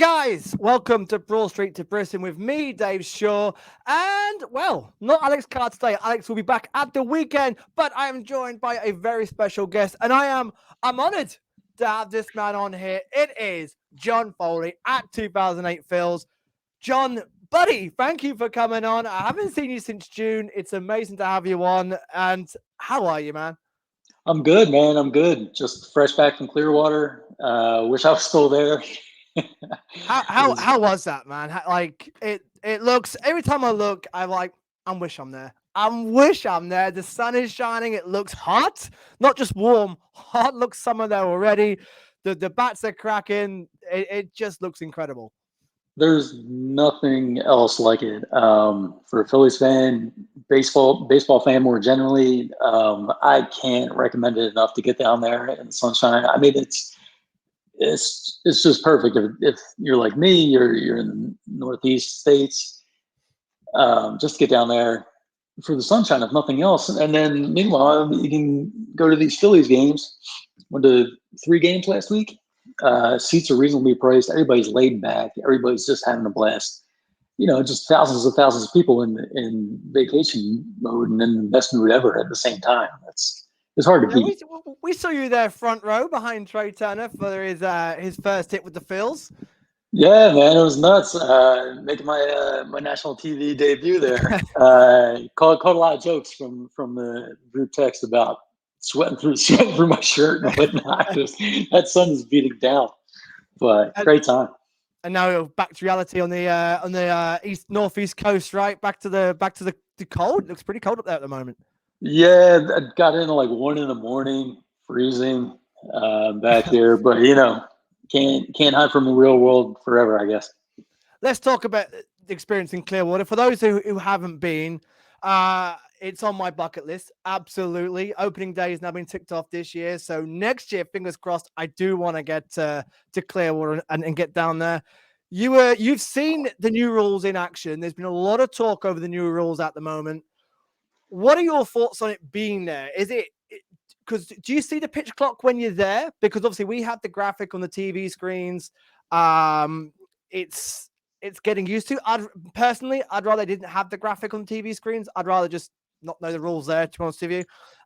guys, welcome to Broad Street to Bristol with me, Dave Shaw, and well, not Alex Carr today. Alex will be back at the weekend, but I am joined by a very special guest, and I'm honored to have this man on here. It is John Foley at 2008 Phils. John, buddy, thank you for coming on. I haven't seen you since June. It's amazing to have you on. And how are you, man? I'm good, man. I'm good. Just fresh back from Clearwater. Wish I was still there. How It how was, how was that, man? Like it looks every time I look, I wish I'm there. I wish I'm there. The sun is shining. It looks hot, not just warm. Hot looks summer there already. The bats are cracking. It just looks incredible. there's nothing else like it. For a Phillies fan, baseball fan more generally, I can't recommend it enough to get down there in the sunshine. I mean, it's just perfect. If you're like me, you're in the Northeast states, just get down there for the sunshine, if nothing else. And then meanwhile, you can go to these Phillies games. Went to 3 games last week. Seats are reasonably priced. Everybody's laid back. Everybody's just having a blast. Just thousands of people in vacation mode and in the best mood ever at the same time. It's hard to Yeah, beat. we saw you there front row behind Trey Turner for his first hit with the Phils. Yeah, man, it was nuts. Making my national TV debut there. Caught a lot of jokes from the group text about sweating through my shirt and whatnot. That sun is beating down, but and, great time. and now back to reality on the northeast coast, right? Back to the cold. It looks pretty cold up there at the moment. Yeah, I got in at like 1 in the morning, freezing back here, but can't hide from the real world forever, I guess. Let's talk about the experience in Clearwater. For those who haven't been, it's on my bucket list. Absolutely. Opening day has now been ticked off this year. So next year, fingers crossed, I do want to get to Clearwater and get down there. You've seen the new rules in action. There's been a lot of talk over the new rules at the moment. What are your thoughts on it being there? Is it because do you see the pitch clock when you're there? Because obviously we have the graphic on the TV screens. It's getting used to. I'd rather they didn't have the graphic on TV screens. I'd rather just not know the rules there, to be honest with you.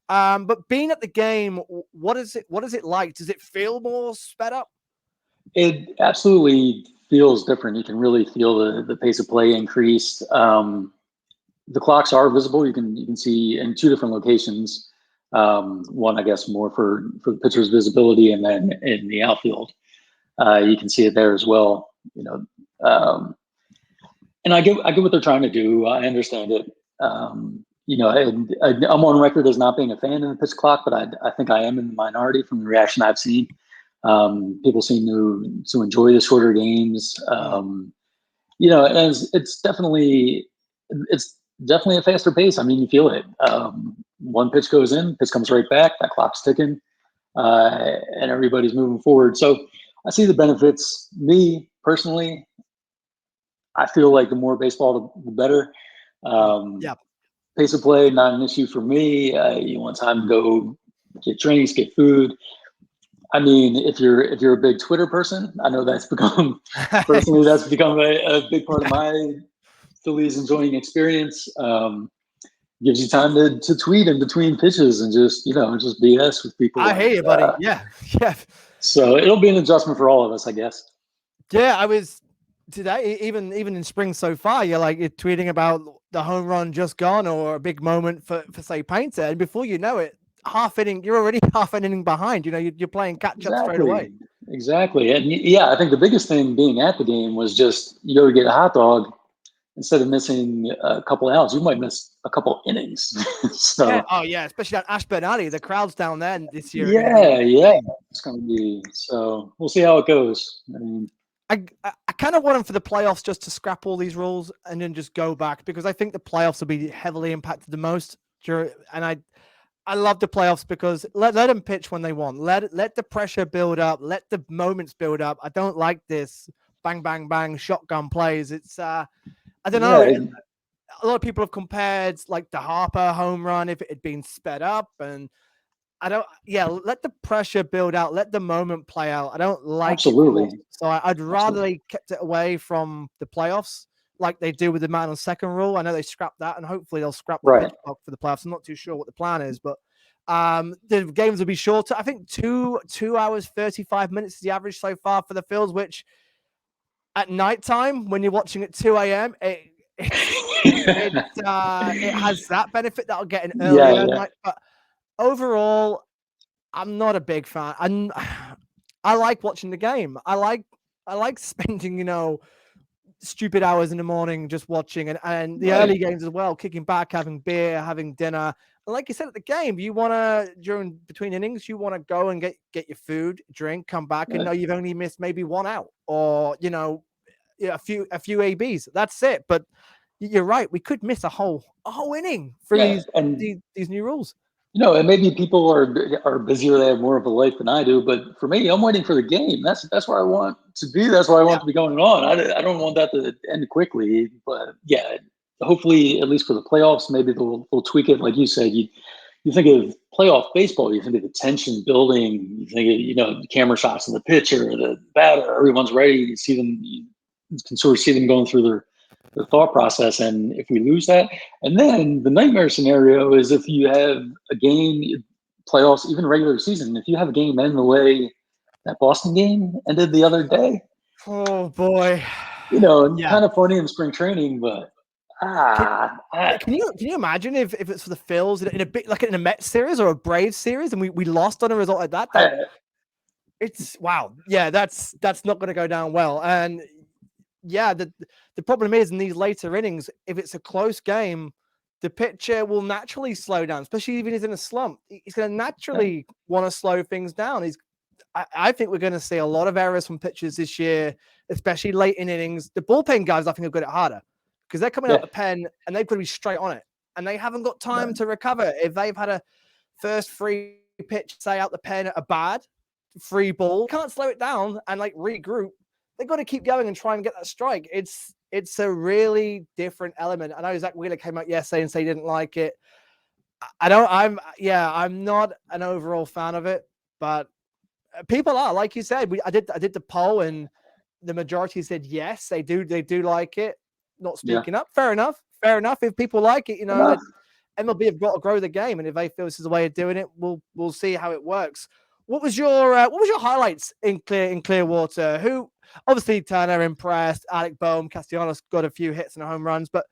But being at the game, what is it? What is it like? Does it feel more sped up? It absolutely feels different. You can really feel the pace of play increased. The clocks are visible. You can see in 2 different locations. One, I guess, more for the pitcher's visibility, and then in the outfield, you can see it there as well. And I get what they're trying to do. I understand it. I'm on record as not being a fan of the pitch clock, but I think I am in the minority from the reaction I've seen. People seem to enjoy the shorter games. And it's definitely a faster pace. I mean, you feel it. One pitch goes in, pitch comes right back. That clock's ticking, and everybody's moving forward. So I see the benefits. Me personally, I feel like the more baseball, the better. Um, Yeah. Pace of play, not an issue for me. You want time to go get drinks, get food. I mean, if you're a big Twitter person, I know that's become personally that's become a big part of my Phillies enjoying experience. Gives you time to tweet in between pitches and just BS with people. I hear you, buddy. Yeah, yeah. So it'll be an adjustment for all of us, I guess. Yeah, I was today, even in spring so far, you're tweeting about the home run just gone or a big moment for say Painter, and before you know it, half inning, you're already half an inning behind. You're playing catch up straight away. Exactly. And yeah, I think the biggest thing being at the game was just you go to get a hot dog instead of missing a couple outs, you might miss a couple innings. Yeah. So Oh yeah, especially at Ashburn Alley, the crowds down there this year are going to be yeah, insane. it's going to be. So we'll see how it goes. I mean, I kind of want them for the playoffs just to scrap all these rules and then just go back because I think the playoffs will be heavily impacted the most. And I love the playoffs because let them pitch when they want. Let the pressure build up. Let the moments build up. I don't like this bang bang bang shotgun plays. It's I don't know. yeah, A lot of people have compared like the Harper home run if it had been sped up, and I don't. Yeah, let the pressure build out. Let the moment play out. I don't like it forced. Absolutely. So I'd rather Absolutely. they kept it away from the playoffs, like they do with the man on second rule. I know they scrapped that, and hopefully they'll scrap the pitch Right. clock for the playoffs. I'm not too sure what the plan is, but the games will be shorter. I think 2 hours 35 minutes is the average so far for the fields. Which at nighttime when you're watching at 2 a.m. It has that benefit that'll get an Yeah, earlier yeah. night, but overall I'm not a big fan. I like watching the game. I like spending, stupid hours in the morning just watching and the early Right. games as well, kicking back, having beer, having dinner. And like you said at the game, you wanna during between innings, you wanna go and get your food, drink, come back and Right. know you've only missed maybe one out or yeah, a few ABs. That's it. But you're right, we could miss a whole inning through Yeah. these And these new rules. and maybe people are busier. They have more of a life than I do. But for me, I'm waiting for the game. That's where I want to be. That's where I Yeah. want to be going on. I don't want that to end quickly. But yeah, hopefully, at least for the playoffs, maybe they'll tweak it. Like you said, you think of playoff baseball, you think of the tension building. You think of the camera shots of the pitcher, the batter. Everyone's ready. You see them. You can sort of see them going through their thought process. And if we lose that, and then the nightmare scenario is if you have a game, playoffs, even regular season, if you have a game end the way that Boston game ended the other day, Oh boy. Yeah. kind of funny in spring training, but Can, ah, I, can you imagine if it's for the Phils in a bit like in a Mets series or a Braves series and we lost on a result like that? I It's wow. Yeah, that's not going to go down well. And yeah, the problem is in these later innings, if it's a close game, the pitcher will naturally slow down, especially if he's in a slump. He's going to naturally want to slow things down. I think we're going to see a lot of errors from pitchers this year, especially late in innings. The bullpen guys, I think, have got it harder because they're coming out yeah, the pen and they've got to be straight on it, and they haven't got time right, to recover. If they've had a first free pitch, say out the pen, a bad free ball, can't slow it down and like regroup. They've got to keep going and try and get that strike. It's a really different element. I know Zach Wheeler came out yesterday and said he didn't like it. I don't. I'm not an overall fan of it, but people are, like you said. I did the poll and the majority said yes, they do like it. Not yeah, speaking up, fair enough. Fair enough. If people like it, enough. that MLB have got to grow the game, and if they feel this is the way of doing it, we'll see how it works. What was your highlights in Clearwater? Who obviously Turner impressed, Alec Boehm, Castellanos got a few hits and home runs, but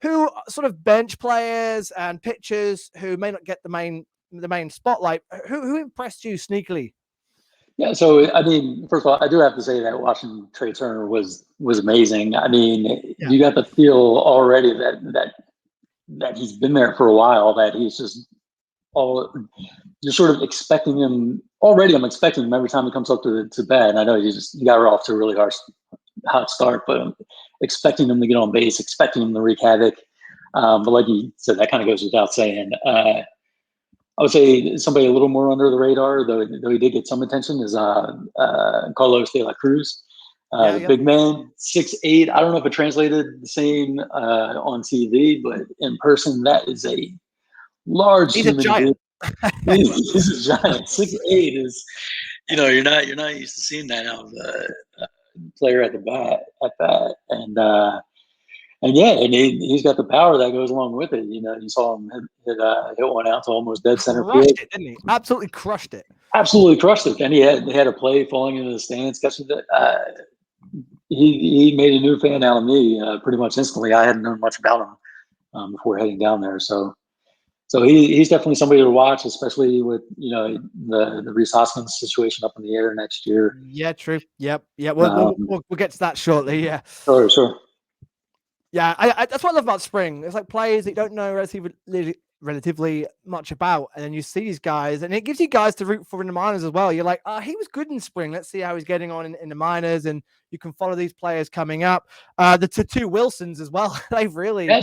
who sort of bench players and pitchers who may not get the main spotlight? Who impressed you sneakily? Yeah, so I mean, first of all, I do have to say that watching Trey Turner was amazing. I mean, Yeah, you got the feel already that he's been there for a while. That he's just all you're sort of expecting him already. I'm expecting him every time he comes up to bat. And I know you got off to a really hot start, but I'm expecting him to get on base, expecting him to wreak havoc. But like you said, that kind of goes without saying. I would say somebody a little more under the radar, though he did get some attention, is Carlos de la Cruz, yeah, the yeah. big man, 6'8". I don't know if it translated the same on TV, but in person, that is a large He's a human being. giant. He's a giant. 6'8" is, you're not used to seeing that out of a player at the bat, and yeah, and he's got the power that goes along with it. You saw him hit one out to almost dead center field. Crushed it, didn't he? Absolutely crushed it. Absolutely crushed it. And he had a play falling into the stands, catching it. He made a new fan out of me pretty much instantly. I hadn't known much about him before heading down there, so he's definitely somebody to watch, especially with the Reese Hoskins situation up in the air next year. Yeah, true. Yep. Yeah. We'll, we'll, Um, we'll we'll get to that shortly. Yeah. sure. Yeah. I that's what I love about spring. It's like players that you don't know relatively much about, and then you see these guys, and it gives you guys to root for in the minors as well. You're like, oh, he was good in spring. Let's see how he's getting on in the minors, and you can follow these players coming up. The two Wilsons as well. Yes. They've really hit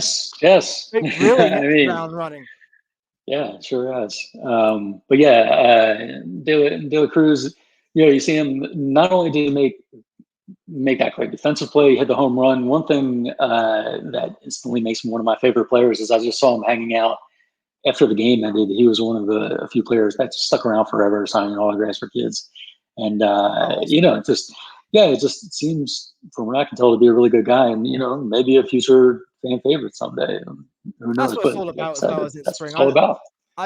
I the mean, ground running. yeah, it sure has. But yeah, De La Cruz, you see him. Not only did he make that great defensive play, hit the home run. One thing that instantly makes him one of my favorite players is I just saw him hanging out after the game ended, he was one of a few players that stuck around forever, signing autographs for kids. And Oh, you awesome. know, it just seems from what I can tell to be a really good guy, and maybe a future fan favorite someday. Who That's knows? what it's But all like I about as said, well as it's that's what spring. it's all about.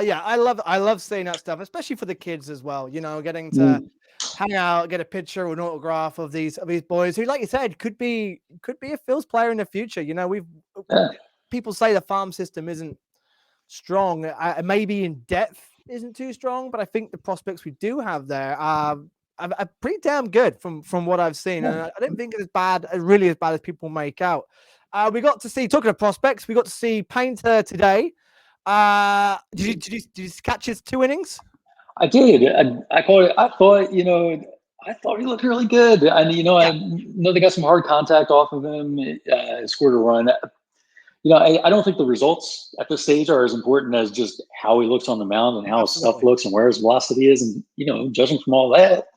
Yeah, I love seeing that stuff, especially for the kids as well. Getting to Mm, hang out, get a picture or an autograph of these boys who, like you said, could be a Phil's player in the future. We've yeah, people say the farm system isn't strong, maybe in depth isn't too strong, but I think the prospects we do have there are pretty damn good from what I've seen, yeah. and I don't think it's really as bad as people make out. We got to see, talking of prospects, we got to see Painter today. Did you catch his 2 innings? I did. I called it. I thought he looked really good. And Yeah, I know they got some hard contact off of him. Scored a run. I don't think the results at this stage are as important as just how he looks on the mound and how his stuff absolutely. looks and where his velocity is. And, judging from all that,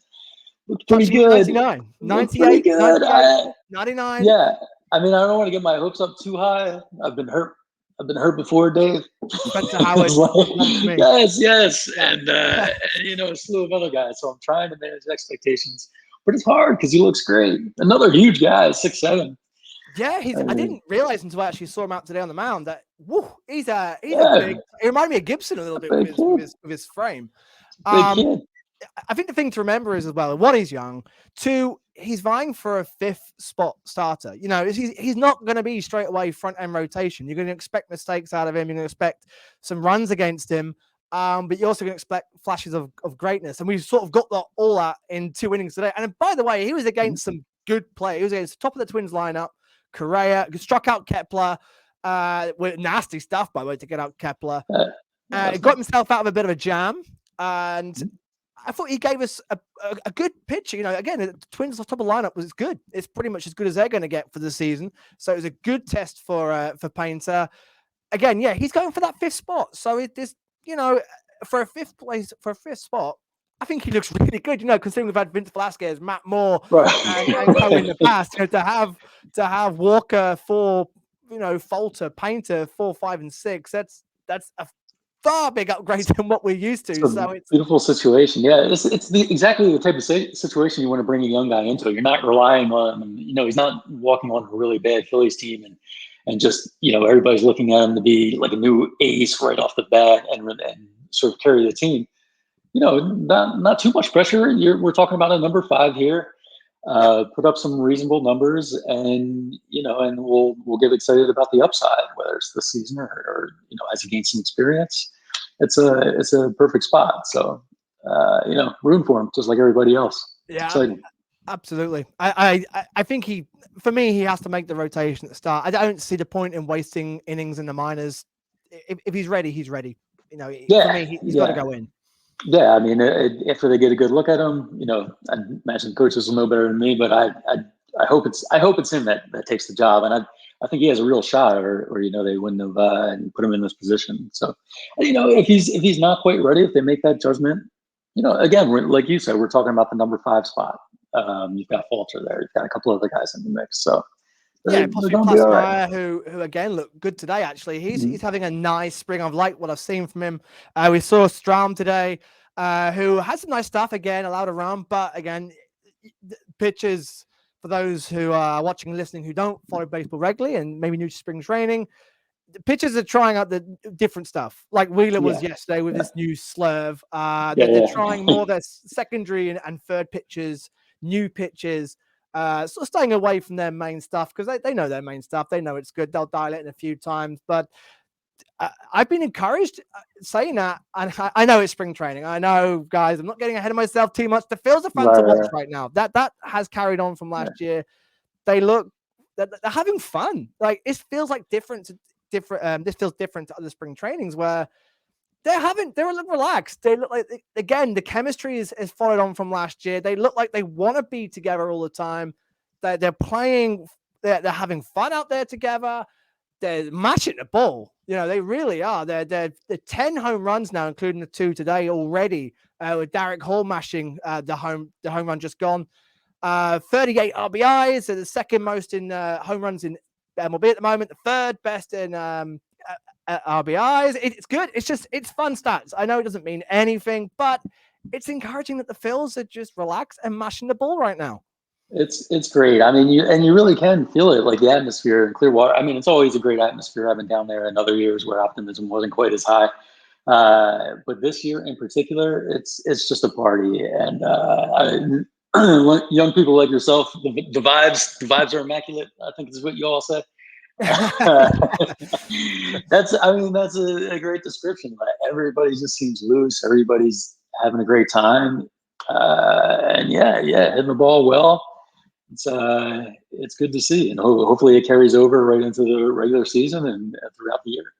looked pretty Touching at good. 99, Looked pretty 98, good. 98, 99. Yeah. I mean, I don't want to get my hopes up too high. I've been hurt. I've been hurt before, Dave. Spencer It's Howard, like, one for me. yes. Yeah. And a slew of other guys. So I'm trying to manage expectations. But it's hard because he looks great. Another huge guy, 6'7". Yeah, I I mean, didn't realize until I actually saw him out today on the mound that he's a yeah, big. He reminded me of Gibson a little bit with big his with kid. his with his frame. Big Um, kid. I think the thing to remember is as well, one, he's young. Two, he's vying for a fifth spot starter. He's not going to be straight away front end rotation. You're going to expect mistakes out of him. You're going to expect some runs against him. But you're also going to expect flashes of greatness. And we've sort of got all that in 2 innings today. And by the way, he was against some good play. He was against the top of the Twins lineup. Correa struck out Kepler with nasty stuff, by the way, to get out Kepler. That's Got not, himself out of a bit of a jam. And I thought he gave us a good picture. Again, the Twins' top of lineup was good. It's pretty much as good as they're going to get for the season. So it was a good test for Painter. Again, yeah, he's going for that fifth spot. So for a fifth spot, I think he looks really good. Considering we've had Vince Velasquez, Matt Moore, and co in the right. past. To have Walker for Falter, Painter 4, 5, and 6. That's a far big upgrade than what we're used It's to. a So it's beautiful situation. Yeah, it's exactly the type of situation you want to bring a young guy into. You're not relying on, he's not walking on a really bad Phillies team and just, everybody's looking at him to be like a new ace right off the bat and sort of carry the team. Not too much pressure. We're talking about a number 5 here. yeah, Put up some reasonable numbers, and and we'll get excited about the upside, whether it's this season or as he gains some experience. It's a perfect spot. So room for him just like everybody else. It's yeah, exciting. absolutely. I think for me, he has to make the rotation at the start. I don't see the point in wasting innings in the minors. If he's ready, he's ready. For Yeah, me, he's got to yeah, go in. yeah. I mean, after they get a good look at him, I imagine coaches will know better than me, but I hope it's him that takes the job, and I think he has a real shot, or they wouldn't have put him in this position. So, if he's not quite ready, if they make that judgment, again, like you said, we're talking about the number 5 spot. You've got Falter there, you've got a couple other guys in the mix, so Yeah, they're possibly going to be plus all right. Meyer, who again looked good today. Actually, he's Mhm. he's having a nice spring. I've liked what I've seen from him. We saw Strom today, who had some nice stuff. Again, allowed a run, but again, pitches for those who are watching and listening who don't follow baseball regularly and maybe new to spring training. The pitchers are trying out the different stuff, like Wheeler was Yeah, yesterday with yeah, this new slurve. They're yeah, trying yeah. more of their secondary and third pitches, new pitches, sort of staying away from their main stuff because they know their main stuff. They know it's good. They'll dial it in a few times. But I've been encouraged saying that. And I know it's spring training. I know, guys, I'm not getting ahead of myself too much. The fields are fun to Right, watch right, right now. That has carried on from right. last year. They look, they're having fun. Like it feels like different. This feels different to other spring trainings where they're a little relaxed. They look like, again, the chemistry is followed on from last year. They look like they want to be together all the time. They're playing, they're having fun out there together. They're matching the ball. They really are. They're 10 home runs now, including the 2 today already, with Derek Hall mashing the home run just gone. 38 RBIs, so the second most in home runs in MLB at the moment, the third best in RBIs. It's good. It's fun stats. I know it doesn't mean anything, but it's encouraging that the Phils are just relaxed and mashing the ball right now. It's great. I mean, you really can feel it, like the atmosphere in Clearwater. I mean, it's always a great atmosphere. I've been down there in other years where optimism wasn't quite as high, but this year in particular, it's just a party. And young people like yourself, the vibes are immaculate. I think is what you all say. That's a great description. Like, everybody just seems loose. Everybody's having a great time, and yeah, hitting the ball well. It's good to see, and hopefully it carries over right into the regular season and throughout the year.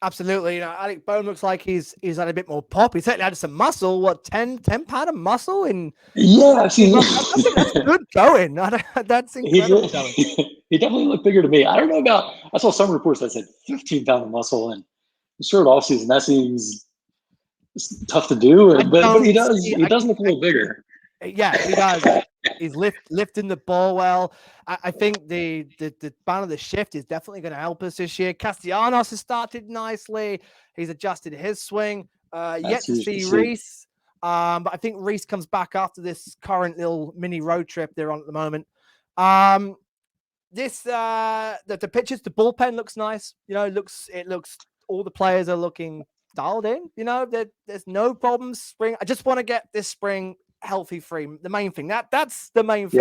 Absolutely. I think Bone looks like he's had a bit more pop. He's certainly had some muscle. What, 10 pound of muscle in? Yeah, I've seen. That's good going. That's incredible going. He definitely looked bigger to me. I don't know about. I saw some reports that said 15 pound of muscle, and short off season that seems tough to do. But he does look a little bigger. Yeah, he does. He's lifting the ball well. I think the ban of the shift is definitely going to help us this year. Castellanos has started nicely. He's adjusted his swing. Yet to see Reese. But I think Reese comes back after this current little mini road trip they're on at the moment. The pitches, the bullpen looks nice. It looks all the players are looking dialed in. There's no problems. Spring. I just want to get this spring healthy free. The main thing. That's the main thing.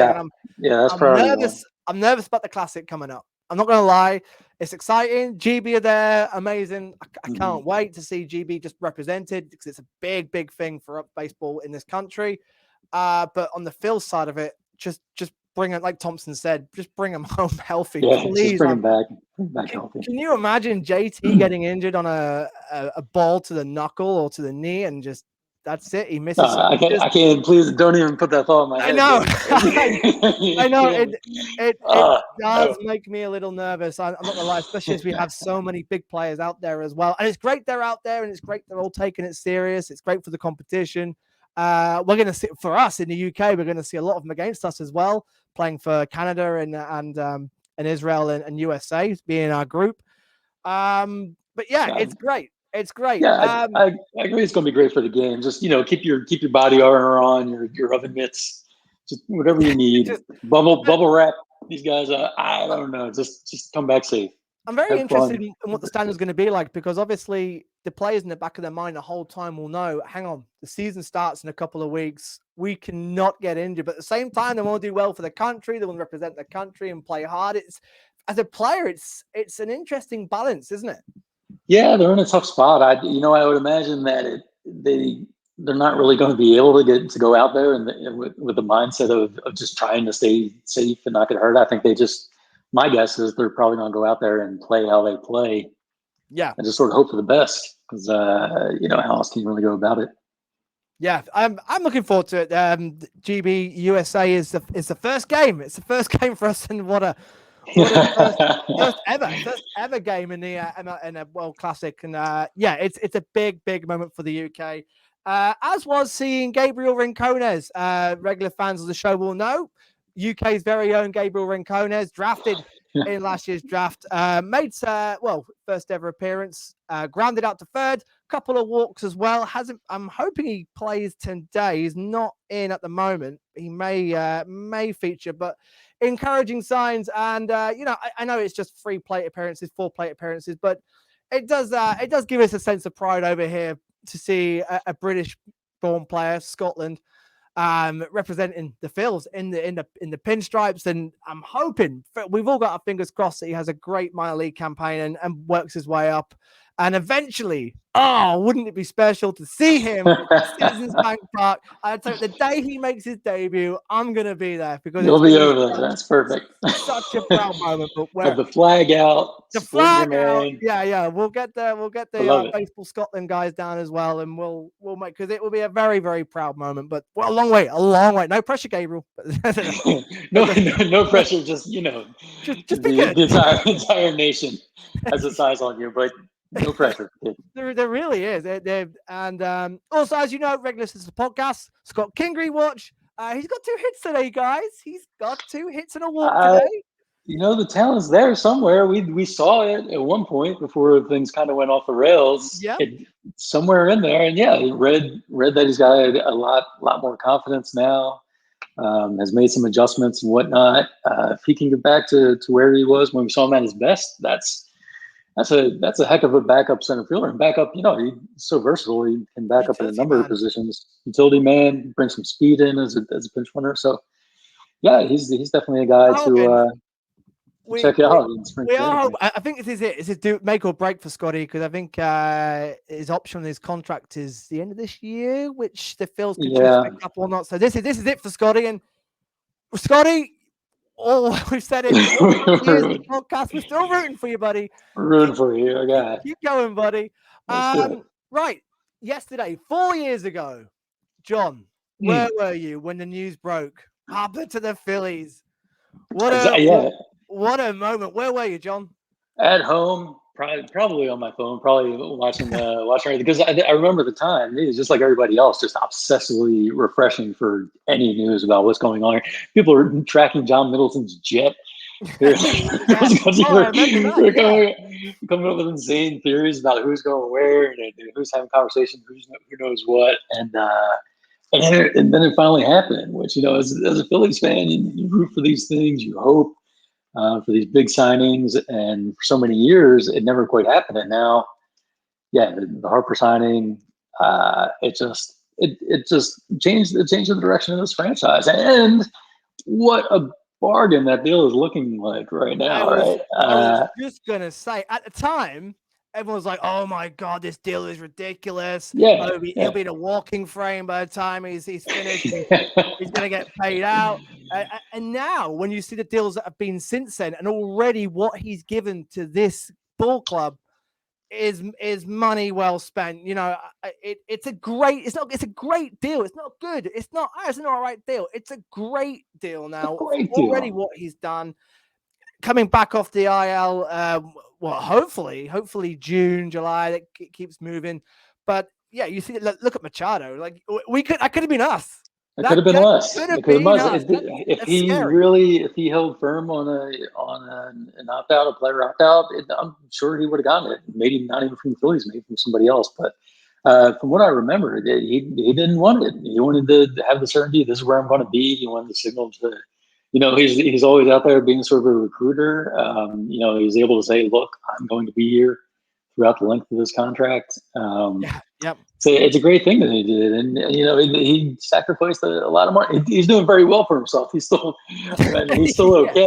Yeah, that's I'm nervous. I'm nervous about the Classic coming up. I'm not gonna lie. It's exciting. GB are there. Amazing. I can't wait to see GB just represented because it's a big thing for baseball in this country. But on the Phil side of it, just bring it, like Thompson said, just bring them home healthy. Yeah, please. Just bring them back healthy. Can you imagine JT getting injured on a ball to the knuckle or to the knee and just that's it? He misses. I can't. Please don't even put that thought in my head. I know. I know. It does make me a little nervous. I'm not gonna lie, especially as we have so many big players out there as well. And it's great they're out there, and it's great they're all taking it serious. It's great for the competition. We're gonna see, for us in the UK, we're gonna see a lot of them against us as well, playing for Canada and Israel and USA being our group. But yeah, it's great. It's great. Yeah, I agree. It's going to be great for the game. Just keep your body armor on, your oven mitts, just whatever you need. Bubble wrap these guys. I don't know. Just come back safe. I'm very interested in what the standard is going to be like, because obviously the players in the back of their mind the whole time will know, hang on, the season starts in a couple of weeks. We cannot get injured. But at the same time, they want to do well for the country. They want to represent the country and play hard. As a player, it's an interesting balance, isn't it? Yeah, they're in a tough spot. I would imagine that they're not really going to be able to go out there and with the mindset of just trying to stay safe and not get hurt. I think my guess is they're probably going to go out there and play how they play. Yeah, and just sort of hope for the best, because how else can you really go about it? Yeah, I'm looking forward to it. GB USA is the first game. It's the first game for us, and what a first ever game in a World Classic, and it's a big moment for the UK. As was seeing Gabriel Rincones. Regular fans of the show will know UK's very own Gabriel Rincones, drafted in last year's draft, made first ever appearance, grounded out to third, couple of walks as well. I'm hoping he plays today. He's not in at the moment. He may feature, but encouraging signs. And I know it's just 4 plate appearances, but it does give us a sense of pride over here to see a British born player, Scotland, representing the Phils in the pinstripes. And I'm hoping, we've all got our fingers crossed, that he has a great minor league campaign and works his way up. And eventually, wouldn't it be special to see him at Citizens Bank Park? I tell you, the day he makes his debut, I'm gonna be there, because you'll be over there. That's perfect. Such a proud moment. But have the flag out, the flag out. Yeah. We'll get the Baseball Scotland guys down as well, and we'll make, because it will be a very, very proud moment. But a long way. No pressure, Gabriel. no pressure. Just just be good. The entire nation has its eyes on you, but no pressure. There really is. And also, as you know, regular listeners to the podcast, Scott Kingery watch. He's got 2 hits today, guys. He's got 2 hits and a walk today. The talent's there somewhere. We saw it at one point before things kind of went off the rails. Yeah. Somewhere in there, and yeah, read that he's got a lot more confidence now. Has made some adjustments and whatnot. If he can get back to where he was when we saw him at his best, that's a heck of a backup center fielder. And backup, he's so versatile. He can back up at a Utility number of man. positions. Utility man, bring some speed in as a pinch runner. So yeah, he's definitely a guy Hogan, to we check we out in spring we are. training. I think this is it. This is do make or break for Scotty because I think his option on his contract is the end of this year, which the Phils could choose to Yeah, pick up or not. So this is it for Scotty. And Scotty, we've said it all the years of the podcast. We're still rooting for you, buddy. rooting Keep for you, okay. keep going, buddy. Let's do it. Right. Yesterday, 4 years ago, John, where Hmm. were you when the news broke? Harper to the Phillies. What a Yeah, what a moment. Where were you, John? at home, probably on my phone, probably watching because I remember the time. It was just like everybody else, just obsessively refreshing for any news about what's going on. People are tracking John Middleton's jet. They're, Yeah. Oh, I remember that. they're Yeah. coming up with insane theories about who's going where and who's having conversations, who knows what, and then it finally happened. Which as a Phillies fan, you root for these things, you hope for these big signings, and for so many years it never quite happened. And now, yeah, the Harper signing, it just changed the direction of this franchise. And what a bargain that deal is looking like right I now, was right? I was just gonna say at the time, everyone was like, "Oh my god, this deal is ridiculous. Yeah, Oh, he'll yeah. be in a walking frame by the time he's finished, and he's gonna get paid out." And now, when you see the deals that have been since then, and already what he's given to this ball club is money well spent. It's a great. It's a great deal. It's not good. It's not a right deal. It's a great deal It's a now. great Already, deal. what he's done coming back off the IL. Well, hopefully June, July. That keeps moving. But yeah, you see, look at Machado. Like I could have been us. It could That have been less. could It have could have been less. us. That's scary. If he held firm on an opt out, a player opt out, I'm sure he would have gotten it. Maybe not even from the Phillies, maybe from somebody else. But from what I remember, he didn't want it. He wanted to have the certainty. This is where I'm going to be. He wanted the signal to, he's always out there being sort of a recruiter. He's able to say, look, I'm going to be here throughout the length of this contract. Yeah. Yep. So it's a great thing that he did, and he sacrificed a lot of money. He's doing very well for himself. He's still Yeah. okay.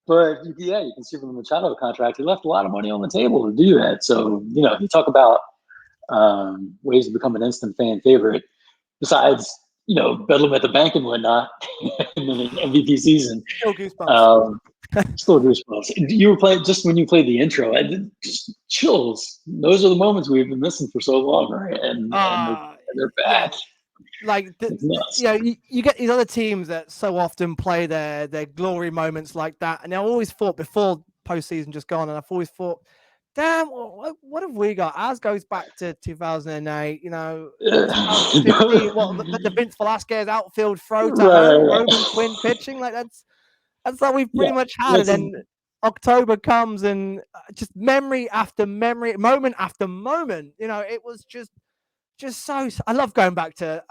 But yeah, you can see from the Machado contract, he left a lot of money on the table to do that. So you talk about ways to become an instant fan favorite. Besides, bedlam at the bank and whatnot in the MVP season. Still goosebumps. Um, Still goosebumps. You were playing just when you played the intro, and just chills. Those are the moments we've been missing for so long, right? And they're Yeah. back. Like It's nuts. you get these other teams that so often play their glory moments like that, and I always thought before postseason just gone, and I've always thought, damn, what have we got? Ours goes back to 2008, 2015. What the Vince Velasquez outfield throw to home, Right. Roman Quinn pitching, like that's like we've Yeah. pretty much had, and That's then October comes and just memory after memory, moment after moment. It was just so I love going back to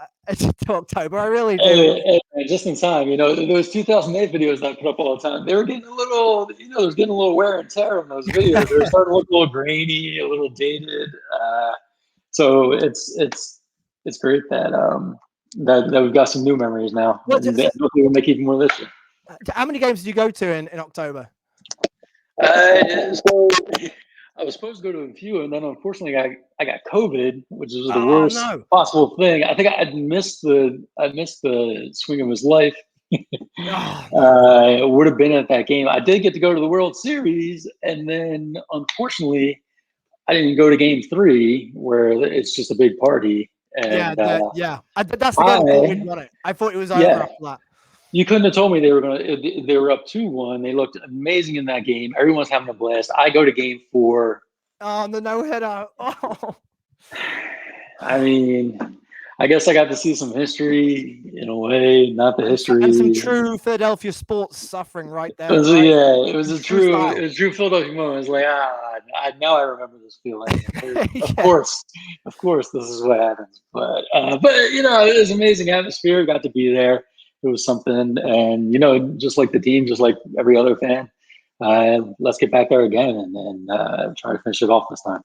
October. I really do. just in time. Those 2008 videos that I put up all the time, they were getting a little, there was getting a little wear and tear on those videos. They were starting to look a little grainy, a little dated. So it's great that we've got some new memories now, Well, and hopefully we'll make even more this year. how many games did you go to in October? So I was supposed to go to a few, and then unfortunately I got COVID, which was the Oh worst no! possible thing. I think I'd missed the swing of his life. Oh no! It would have been at that game. I did get to go to the World Series, and then unfortunately I didn't go to Game 3, where it's just a big party. Yeah, And yeah. That's the game I thought we'd I won it. I thought it was over yeah, after that. you couldn't have told me they were up 2-1. They looked amazing in that game. Everyone's having a blast. I go to Game 4. Oh, the no hitter. Oh, I mean, I guess I got to see some history in a way, not the And some history. true Philadelphia sports suffering right It there, was right? it was In a true true style. Philadelphia moment. It was like now I remember this feeling. Yeah. Of course, this is what happens. But it was amazing atmosphere. Got to be there. It was something, and just like the team, just like every other fan, let's get back there again and try to finish it off this time.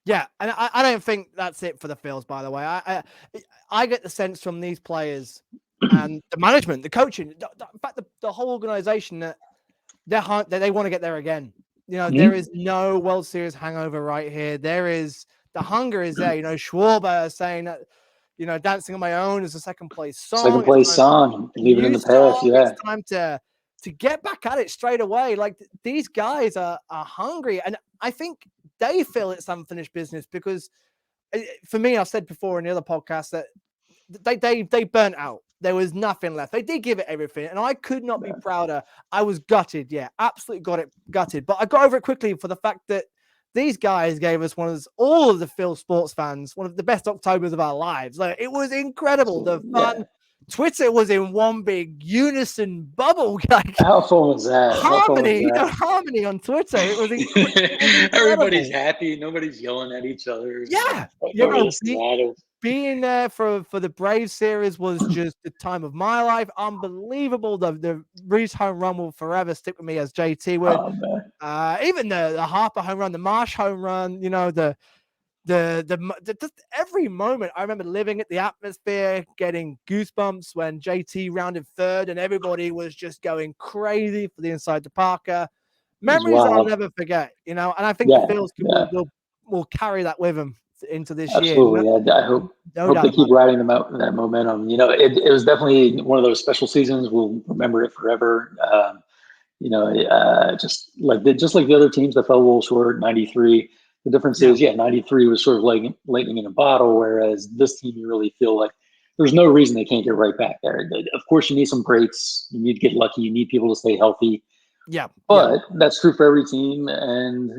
Yeah, and I don't think that's it for the Phils, by the way. I get the sense from these players and the management, the coaching, in fact, the whole organization that they want to get there again. There is no World Series hangover right here. The hunger is there. Schwarber saying that, Dancing on My Own is a second place Second song. It's place time for song, a leave it in new the past. song. Yeah, It's time to get back at it straight away. Like these guys are hungry, and I think they feel it's unfinished business because, for me, I've said before in the other podcast that they burnt out. There was nothing left. They did give it everything, and I could not be prouder. I was gutted, yeah, absolutely gutted. But I got over it quickly for the fact that these guys gave us all of the Phil sports fans, one of the best Octobers of our lives. Like it was incredible. The fun. yeah. Twitter was in one big unison bubble, like How fun was that? How fun was harmony, that? harmony on Twitter. It was Everybody's incredible. happy. Nobody's yelling at each other. Yeah, Nobody this and that. being there for the Braves series was just the time of my life. Unbelievable. The Reese home run will forever stick with me, as JT would. Oh man, Even the Harper home run, the Marsh home run. Just every moment. I remember living at the atmosphere, getting goosebumps when JT rounded third, and everybody was just going crazy for the inside to Parker. it was Memories I'll wild. never forget. And I think the Yeah, Phils yeah, will carry that with them into this year. absolutely. I No hope they doubt keep about it. riding that momentum. It was definitely one of those special seasons. We'll remember it forever. Just like the other teams that fell a little short. 93. The difference Yeah. is, 93 was sort of like lightning in a bottle, whereas this team, you really feel like there's no reason they can't get right back there. Of course, you need some breaks. You need to get lucky. You need people to stay healthy. Yeah. Yeah. But that's true for every team. And,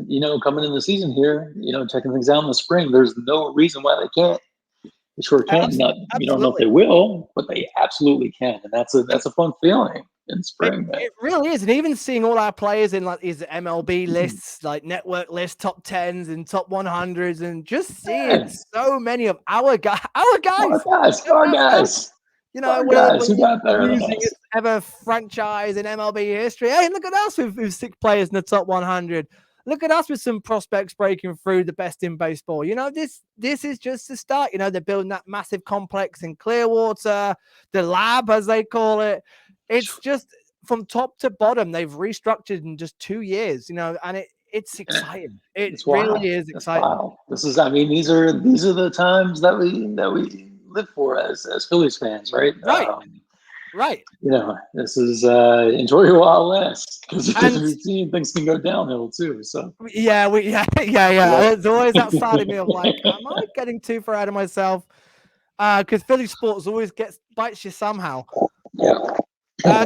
coming in the season here, checking things out in the spring, there's no reason why they can't. They sure can. Not, you don't know if Absolutely. they will, but they absolutely can. And that's And a fun feeling in it, spring, man. it really is. And even seeing all our players in like these MLB lists, like network lists, top 10s and top 100s, and just seeing Yeah. so many of our guys, Our guys, we're who got better than losing us. its ever franchise in MLB history. Hey, look at us with 6 players in the top 100. Look at us with some prospects breaking through the best in baseball. This is just the start. They're building that massive complex in Clearwater, the lab, as they call it. It's just from top to bottom. They've restructured in just 2 years, and it's exciting. It It's really wild. is It's exciting. wild. These are the times that we live for as Phillies fans, right? Right. Right. This is enjoy it while it lasts because And we've seen things can go downhill too. So yeah. There's always that side of me of like, am I getting too far out of myself? Because Philly sports always bites you somehow. yeah,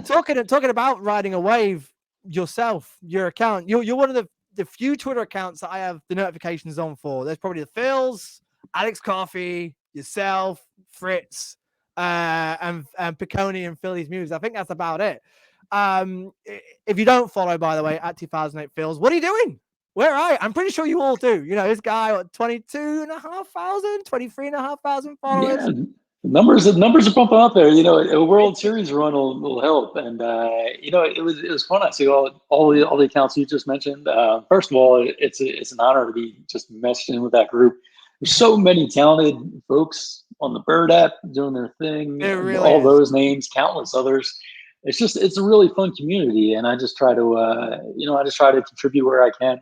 Talking about riding a wave yourself, your account. You're one of the few Twitter accounts that I have the notifications on for. There's probably the Phils, Alex Coffey, yourself, Fritz, and Piccone and Phillies Muse. I think that's about it. If you don't follow, by the way, at 2008 Phils, what are you doing? Where are you? I'm pretty sure you all do. This guy, 22,500, 23,500 followers. yeah. The numbers are pumping up there. A World Series run will help, and it was fun. I see all the accounts you just mentioned. First of all, it's an honor to be just meshing with that group. There's so many talented folks on the Bird app doing their thing, It and really all is. those names, countless others. It's a really fun community, and I just try to contribute where I can.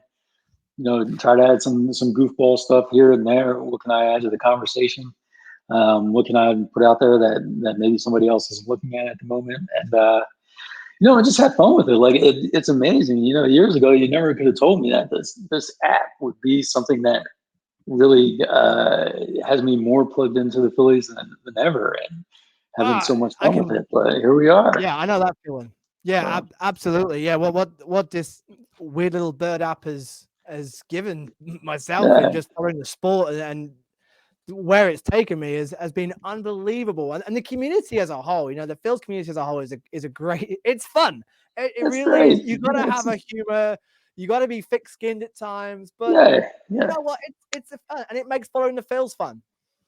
Try to add some goofball stuff here and there. What can I add to the conversation? What can I put out there that maybe somebody else is looking at the moment? And I just have fun with it. Like it's amazing. Years ago, you never could have told me that this app would be something that really has me more plugged into the Phillies than ever, and having so much I fun with can. it. But here we are. Yeah, I know that feeling. Yeah, So absolutely. Yeah, well, what this weird little bird app has given myself in yeah, just following the sport and where it's taken me has been unbelievable, and the community as a whole, the Phil's community as a whole is a great. It's fun. It It's really is. great. You got to have a humor. You got to be thick-skinned at times, but Yeah, you yeah. know what? It's a fun, and it makes following the Phil's fun.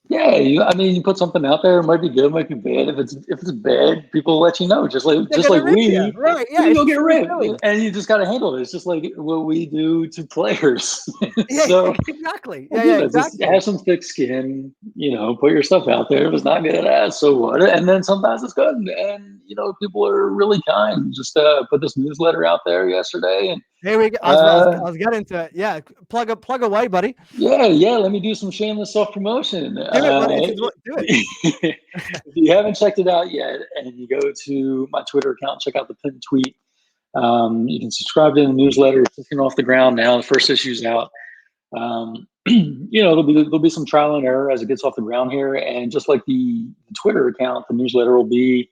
Yeah, I mean, you put something out there. It might be good, it might be bad. If it's bad, people let you know. Just like They're just gonna like rip you, we right? Yeah, we it's go get true ripped, Philly. and you just got to handle it. It's just like what we do to players. Yeah, So exactly. I Yeah, do yeah, that. Just exactly. have some thick skin. Put your stuff out there. If it's not good, so what? And then sometimes it's good, and people are really kind. Just put this newsletter out there yesterday, and Here we go. uh, I was getting to it. Yeah, plug away, buddy. yeah. Let me do some shameless self promotion. Do it, buddy. This is what do it. If you haven't checked it out yet, and you go to my Twitter account, check out the pinned tweet. You can subscribe to the newsletter. It's kicking off the ground now. The first issue's out. There'll be some trial and error as it gets off the ground here, and just like the Twitter account, the newsletter will be,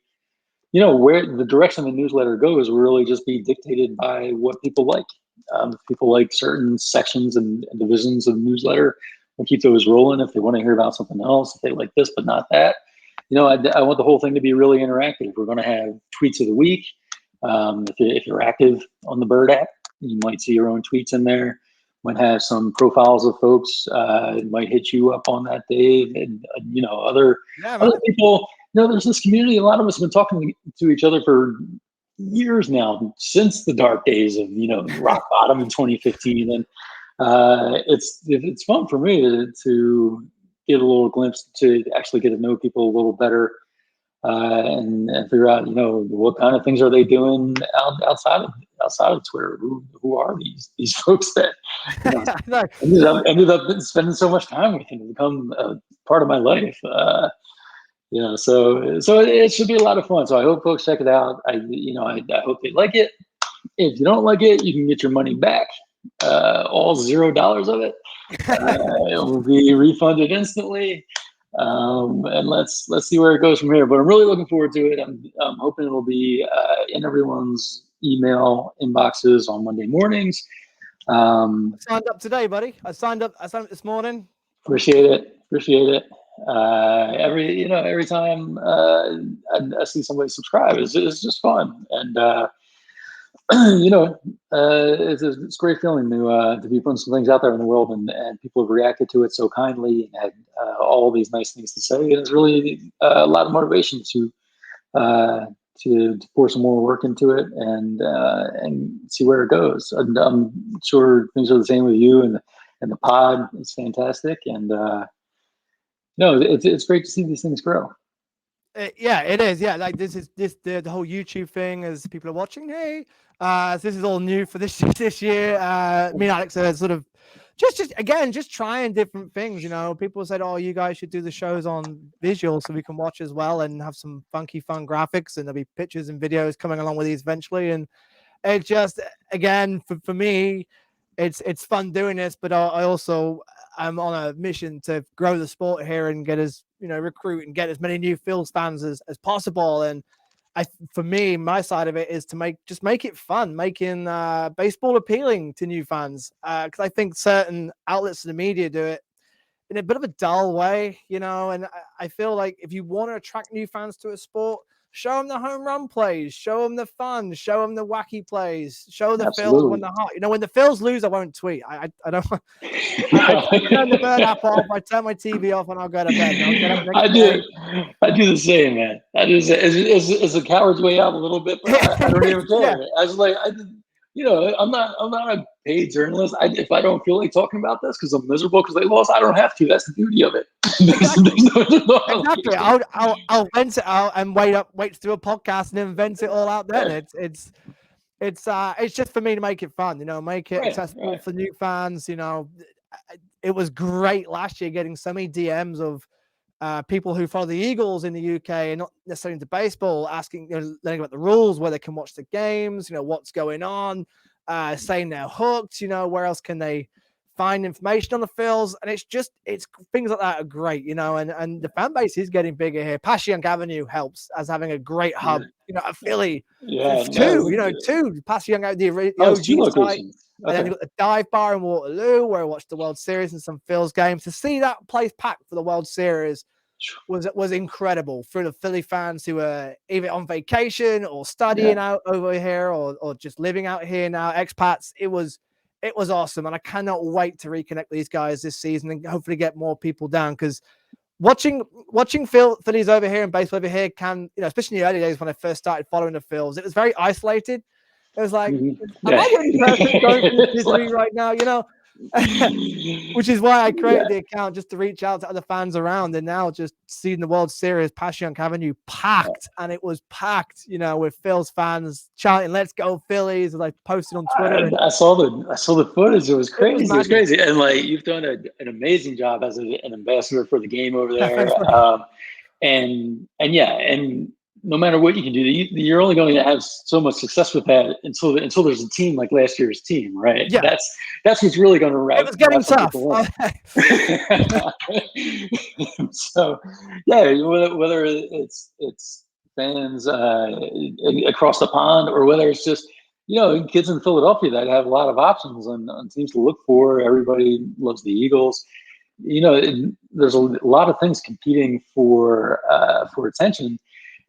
where the direction the newsletter goes will really just be dictated by what people like. If people like certain sections and divisions of the newsletter, we'll keep those rolling. If they want to hear about something else, if they like this but not that, I want the whole thing to be really interactive. We're going to have tweets of the week. If you're active on the Bird app, you might see your own tweets in there. Might have some profiles of folks. Might hit you up on that, Dave, and other Yeah, man. people. There's this community. A lot of us have been talking to each other for years now, since the dark days of rock bottom in 2015, and it's fun for me to get a little glimpse, to actually get to know people a little better, and figure out what kind of things are they doing outside of Twitter. Who are these folks that No. ended up spending so much time with and become a part of my life. So it should be a lot of fun. So I hope folks check it out. I hope they like it. If you don't like it, you can get your money back. All $0 of it. It will be refunded instantly. And let's see where it goes from here. But I'm really looking forward to it. I'm hoping it'll be in everyone's email inboxes on Monday mornings. I signed up today, buddy. I signed up this morning. Appreciate it. Every time I see somebody subscribe, it's just fun, and it's a great feeling to be putting some things out there in the world, and people have reacted to it so kindly and had all these nice things to say, and it's really a lot of motivation uh, to pour some more work into it and see where it goes. And I'm sure things are the same with you, and the pod is fantastic, and no, it's great to see these things grow. Yeah, it is. Yeah, like the whole YouTube thing as people are watching. Hey, so this is all new for this this year. Me and Alex are sort of just trying different things. People said, "Oh, you guys should do the shows on visual so we can watch as well and have some funky, fun graphics, and there'll be pictures and videos coming along with these eventually." And it just, again, for me, it's fun doing this, but I also am on a mission to grow the sport here and get recruit and get as many new Phil's fans as possible. And for me, my side of it is to make it fun, making baseball appealing to new fans. Because I think certain outlets in the media do it in a bit of a dull way, and I feel like if you want to attract new fans to a sport, show them the home run plays, show them the fun, show them the wacky plays, show the Phils when Absolutely. they're hot. When the Phils lose, I won't tweet. I don't. I turn the Bird app off. I turn my TV off, and I'll go to bed. And I'll get up next I day. do. I do the same, man. It's a coward's way out a little bit, but I don't even care. Yeah. I was like, I'm not a paid journalist. If I don't feel like talking about this because I'm miserable because they lost, I don't have to. That's the beauty of it. Exactly. I'll vent it out and wait to do a podcast and then vent it all out. Then it's just for me to make it fun, make it accessible for new fans. It was great last year getting so many DMs of people who follow the Eagles in the UK and not necessarily into baseball, asking, learning about the rules, where they can watch the games, what's going on, saying they're hooked, where else can they find information on the Phils. And it's things like that are great, and the fan base is getting bigger here. Passyunk Avenue helps as having a great hub, a Philly. Yeah, Two Passyunk, the it's two OG site. locations. And then Okay. you've got the dive bar in Waterloo where I watched the World Series and some Phil's games. To see that place packed for the World Series was incredible for the Philly fans who were either on vacation or studying Yeah. out over here or just living out here now, expats. It was awesome. And I cannot wait to reconnect with these guys this season and hopefully get more people down because watching Phillies over here and baseball over here can, especially in the early days when I first started following the Phils, it was very isolated. It was like, am Yeah. I the only person going through this It's misery like, right now? Which is why I created the account just to reach out to other fans around. And now just seeing the World Series, Passyunk Avenue packed, and it was packed, with Phil's fans chanting "Let's go Phillies!" as I posted on Twitter, and I saw the footage. It was it was crazy. It was magic. crazy. And like you've done an amazing job as an ambassador for the game over Yeah, there. thanks, buddy. And yeah, and no matter what you can do, you're only going to have so much success with that until there's a team like last year's team, right? Yeah, That's what's really going to it was getting wrestle tough. people in. So yeah, whether it's fans across the pond or whether it's just kids in Philadelphia that have a lot of options on teams to look for. Everybody loves the Eagles. There's a lot of things competing for attention.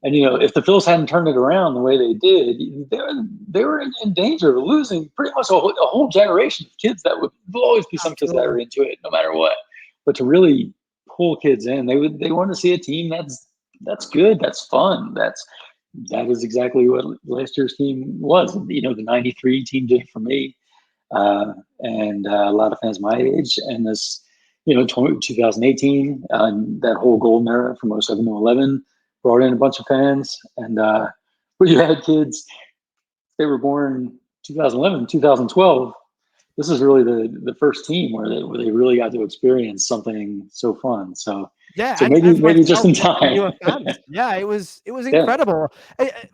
And if the Phils hadn't turned it around the way they did, they were in danger of losing pretty much a whole generation of kids. There'll always be some kids that Absolutely. are into it, no matter what. But to really pull kids in, they want to see a team that's good, that's fun, that is exactly what last year's team was. The '93 team did it for me, and a lot of fans my age, and this 2018, that whole golden era from '07 to '11 brought in a bunch of fans, and where you had kids, they were born 2011, 2012. This is really the first team where they really got to experience something so fun. So Yeah, so and for maybe just myself, in watching time. newer fans, yeah, it was Yeah. incredible.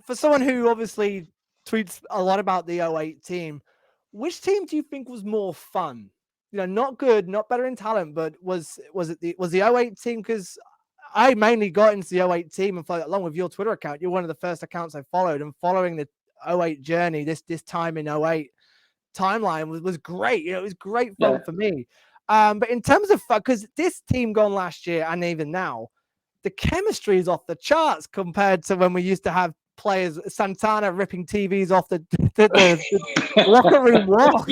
For someone who obviously tweets a lot about the '08 team, which team do you think was more fun? Not good, not better in talent, but was the '08 team? Because I mainly got into the '08 team and followed along with your Twitter account. You're one of the first accounts I followed, and following the '08 journey, this time in '08 timeline was great. It was great Yeah. fun for me. But in terms of fun, because this team gone last year and even now, the chemistry is off the charts compared to when we used to have players Santana ripping TVs off the locker room wall.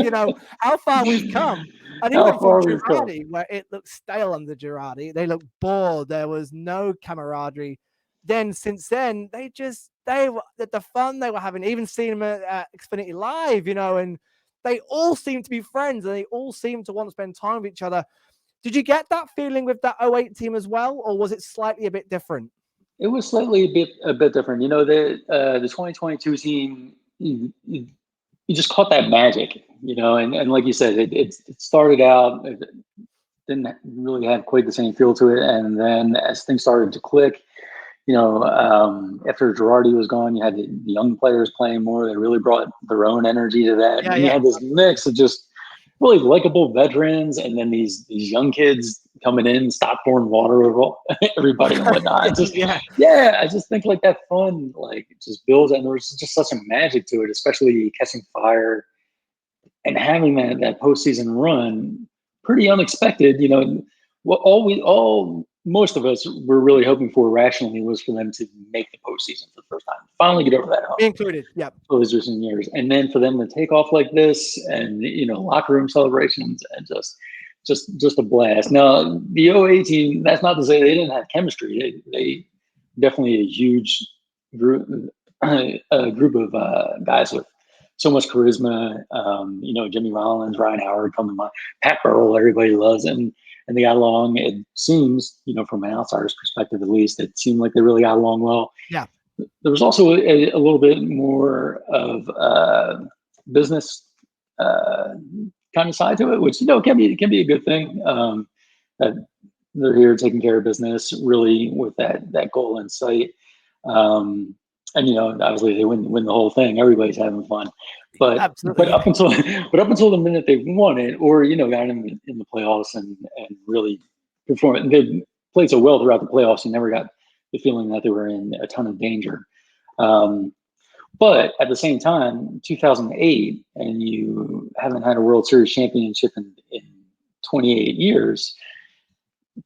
How far we've come. And How even from far we've come. Girardi, where it looked stale under Girardi, they looked bored. There was no camaraderie. Then since then, the fun they were having, even seeing them at Xfinity Live, and they all seem to be friends and they all seem to want to spend time with each other. Did you get that feeling with that '08 team as well, or was it slightly a bit different? It was slightly a bit different. The 2022 team, you just caught that magic, and like you said, it started out, it didn't really have quite the same feel to it, and then as things started to click, after Girardi was gone, you had the young players playing more. They really brought their own energy to that. And Yeah, then you yeah. had this mix of just really likable veterans, and then these young kids coming in, stop pouring water over everybody and whatnot. Just Yeah. yeah, I just think like that fun, like just builds, and there was just such a magic to it, especially catching fire and having that postseason run, pretty unexpected. What all most of us were really hoping for rationally was for them to make the postseason for the first time, finally get over that hump Me included. Yeah. for those recent years, and then for them to take off like this, and locker room celebrations, and just a blast. Now the OA team, that's not to say they didn't have chemistry. They definitely a huge group, a group of guys with so much charisma. Jimmy Rollins, Ryan Howard come to mind, Pat Burrell, everybody loves, and they got along. It seems, from an outsider's perspective, at least, it seemed like they really got along well. Yeah. There was also a little bit more of business kind of side to it, which can be a good thing. That they're here taking care of business, really with that goal in sight. And obviously they win the whole thing. Everybody's having fun, but Absolutely. up until the minute they won it, or got in the playoffs and really performed, they played so well throughout the playoffs. You never got the feeling that they were in a ton of danger. Um, But at the same time, 2008, and you haven't had a World Series championship in 28 years.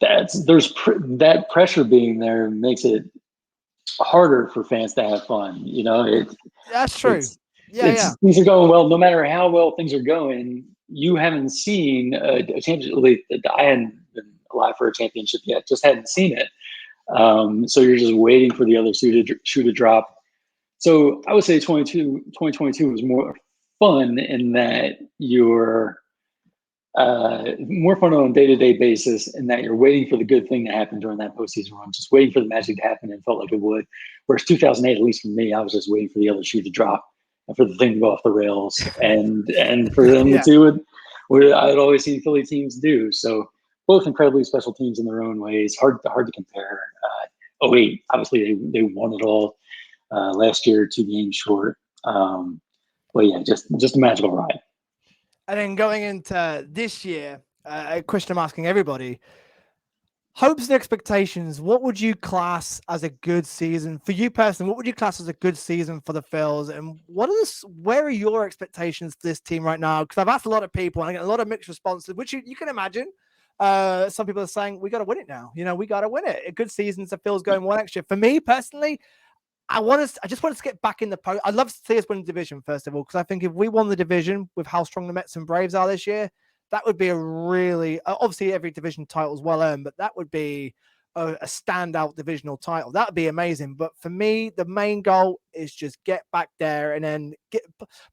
That pressure being there makes it harder for fans to have fun. You know, That's true. it's Yeah, yeah. things are going well. No matter how well things are going, you haven't seen a championship. I hadn't been alive for a championship yet. Just hadn't seen it. So you're just waiting for the other shoe to drop. So I would say 2022 was more fun in that you're more fun on a day-to-day basis, and that you're waiting for the good thing to happen during that postseason run, just waiting for the magic to happen, and felt like it would. Whereas 2008, at least for me, I was just waiting for the other shoe to drop and for the thing to go off the rails, and for them to Yeah. do what I'd always seen Philly teams do. So both incredibly special teams in their own ways. Hard to compare. 08, obviously they won it all last year, 2 games short. But yeah, just a magical ride. And then going into this year, a question I'm asking everybody: hopes and expectations. What would you class as a good season for you personally? What would you class as a good season for the Phils? And where are your expectations for this team right now? Because I've asked a lot of people and I get a lot of mixed responses, which you can imagine. Some people are saying we got to win it now. We got to win it. A good season for Phil's going one next year. For me personally, I just want us to get back in the post. I'd love to see us win the division first of all, because I think if we won the division with how strong the Mets and Braves are this year, that would be a really obviously every division title is well earned, but that would be a standout divisional title. That would be amazing. But for me, the main goal is just get back there and then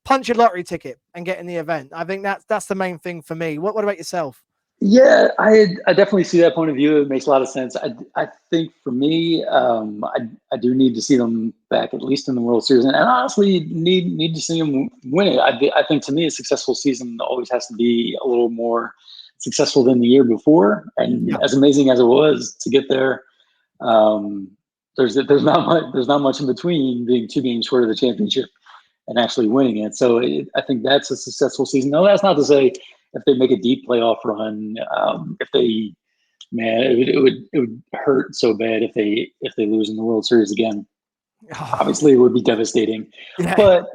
punch your lottery ticket and get in the event. I think that's the main thing for me. What about yourself? Yeah, I definitely see that point of view. It makes a lot of sense. I think for me, I do need to see them back at least in the World Series, and honestly need to see them win it. I think to me, a successful season always has to be a little more successful than the year before. And Yeah. as amazing as it was to get there, um, there's not much in between being 2 games short of the championship and actually winning it. So I think that's a successful season. No, that's not to say if they make a deep playoff run, if they, man, it would hurt so bad if they lose in the World Series again. Oh, Obviously, it would be devastating. yeah. But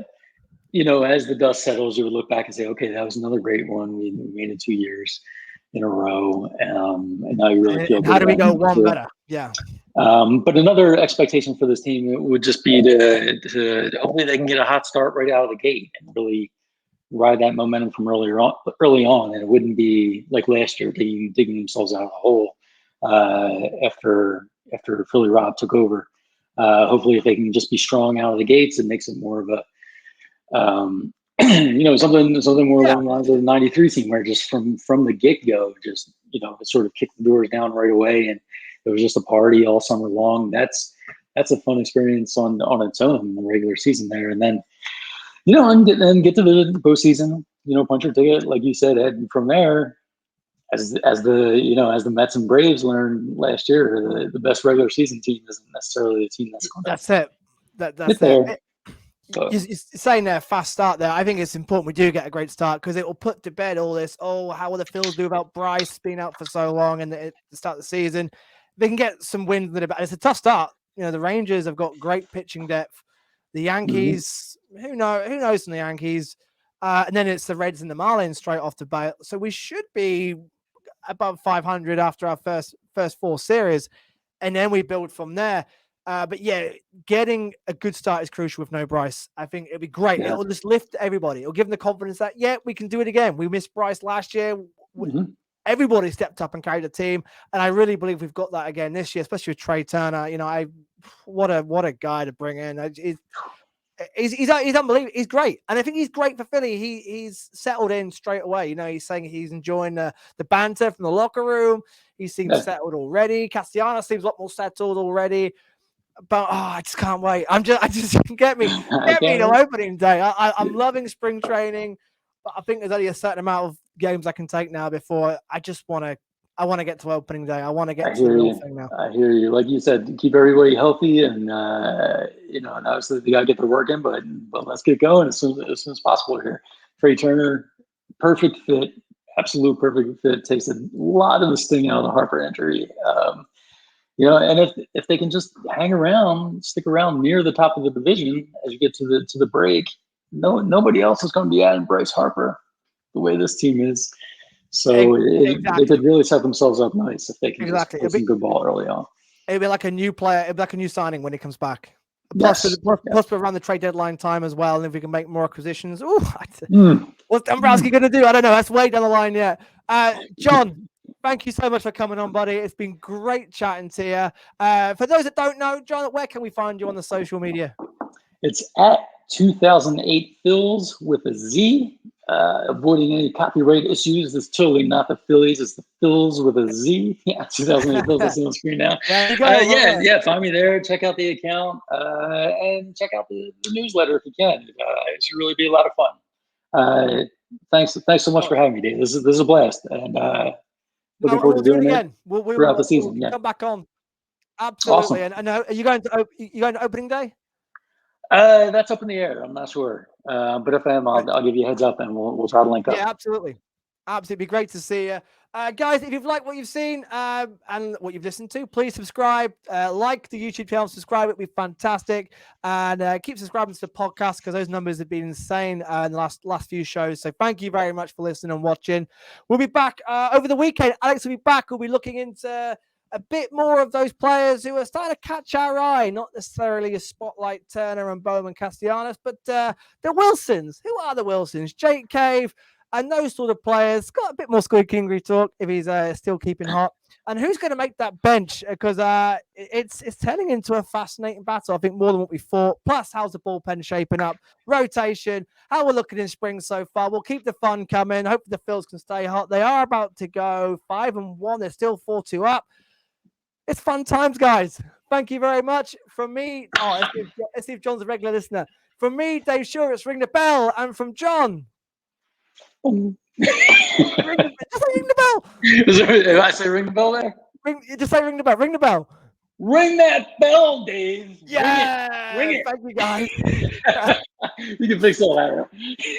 as the dust settles, you would look back and say, okay, that was another great one. We made it 2 years in a row, and now you really feel And good how do we about go moving one forward. better? Yeah. But another expectation for this team would just be to hopefully they can get a hot start right out of the gate and really ride that momentum from early on, and it wouldn't be like last year digging themselves out of the hole after Philly Rob took over. Hopefully, if they can just be strong out of the gates, it makes it more of a something more Yeah. along the lines of the '93 team, where just from the get go, just it sort of kicked the doors down right away, and it was just a party all summer long. That's a fun experience on its own in the regular season there, and then and get to the postseason, punch your ticket, like you said, Ed. From there, as the Mets and Braves learned last year, the best regular season team isn't necessarily the team that's going to That's it. get That's it. there. But You're saying there fast start there. I think it's important we do get a great start because it will put to bed all this. Oh, how will the Phils do about Bryce being out for so long and the start of the season? They can get some wins in it. It's a tough start. The Rangers have got great pitching depth. The mhm. Yankees, who knows from the Yankees, and then it's the Reds and the Marlins straight off the bat. So we should be above 500 after our first four series, and then we build from there. But yeah, getting a good start is crucial with no Bryce. I think it'll be great. Yeah. It'll just lift everybody. It'll give them the confidence that, yeah, we can do it again. We missed Bryce last year. Mhm. Everybody stepped up and carried the team. And I really believe we've got that again this year, especially with Trey Turner. What a guy to bring in. He's unbelievable. He's great, and I think he's great for Philly. He's settled in straight away. He's saying he's enjoying the banter from the locker room. He seems Yeah. settled already. Castellanos seems a lot more settled already. But I just can't wait. I just I get me can't to wait. opening day. I'm loving spring training, but I think there's only a certain amount of games I can take now before I want to get to opening day. I want to get I to the hear real you. thing now. I hear you. Like you said, keep everybody healthy, and and obviously they got to get their work in, but let's get going as soon as possible here. Trey Turner, perfect fit, absolute perfect fit. Takes a lot of the sting out of the Harper injury. And if they can just hang around, stick around near the top of the division as you get to the break, nobody else is going to be adding Bryce Harper the way this team is. So they Exactly. could really set themselves up nice if they can just Exactly. play some good ball early on. It'll be like a new player. It'll be like a new signing when he comes back. Yes. Plus around the trade deadline time as well. And if we can make more acquisitions, Mm. what's Dombrowski going to do? I don't know. That's way down the line yet. John, thank you so much for coming on, buddy. It's been great chatting to you. For those that don't know, John, where can we find you on the social media? It's at 2008 Phils with a Z. Avoiding any copyright issues. It's totally not the Phillies. It's the Phils with a Z. Yeah, 2008 Phils. That's on the screen now. There you go. Yeah. Find me there. Check out the account and check out the newsletter if you can. It should really be a lot of fun. Thanks so much for having me, Dave. This is a blast, and looking forward to doing it again. Throughout the season. We'll come back on. Absolutely. Awesome. And are you going to opening day? That's up in the air. I'm not sure, but if I am, I'll give you a heads up, and we'll try to link up. Yeah, absolutely. Be great to see you. Guys, if you've liked what you've seen and what you've listened to, please subscribe, like the YouTube channel, subscribe. It'd be fantastic. And keep subscribing to the podcast because those numbers have been insane in the last few shows. So thank you very much for listening and watching. We'll be back over the weekend. Alex will be back. We'll be looking into a bit more of those players who are starting to catch our eye, not necessarily a spotlight Turner and Bowman Castellanos, but the Wilsons. Who are the Wilsons? Jake Cave and those sort of players. Got a bit more Squid Kingery talk if he's still keeping hot. And who's going to make that bench? Because it's turning into a fascinating battle, I think, more than what we thought. Plus, how's the bullpen shaping up? Rotation, how we're looking in spring so far. We'll keep the fun coming. Hope the Phils can stay hot. They are about to go 5-1. They're still 4-2 up. It's fun times, guys. Thank you very much. From me, let's see if John's a regular listener. From me, Dave Shore, it's Ring the Bell. And from John, ring the bell. Did I say ring the bell there? Just say ring the bell. Ring the bell. Ring that bell, Dave. Yeah. Ring it. Thank you, guys. You can fix all that.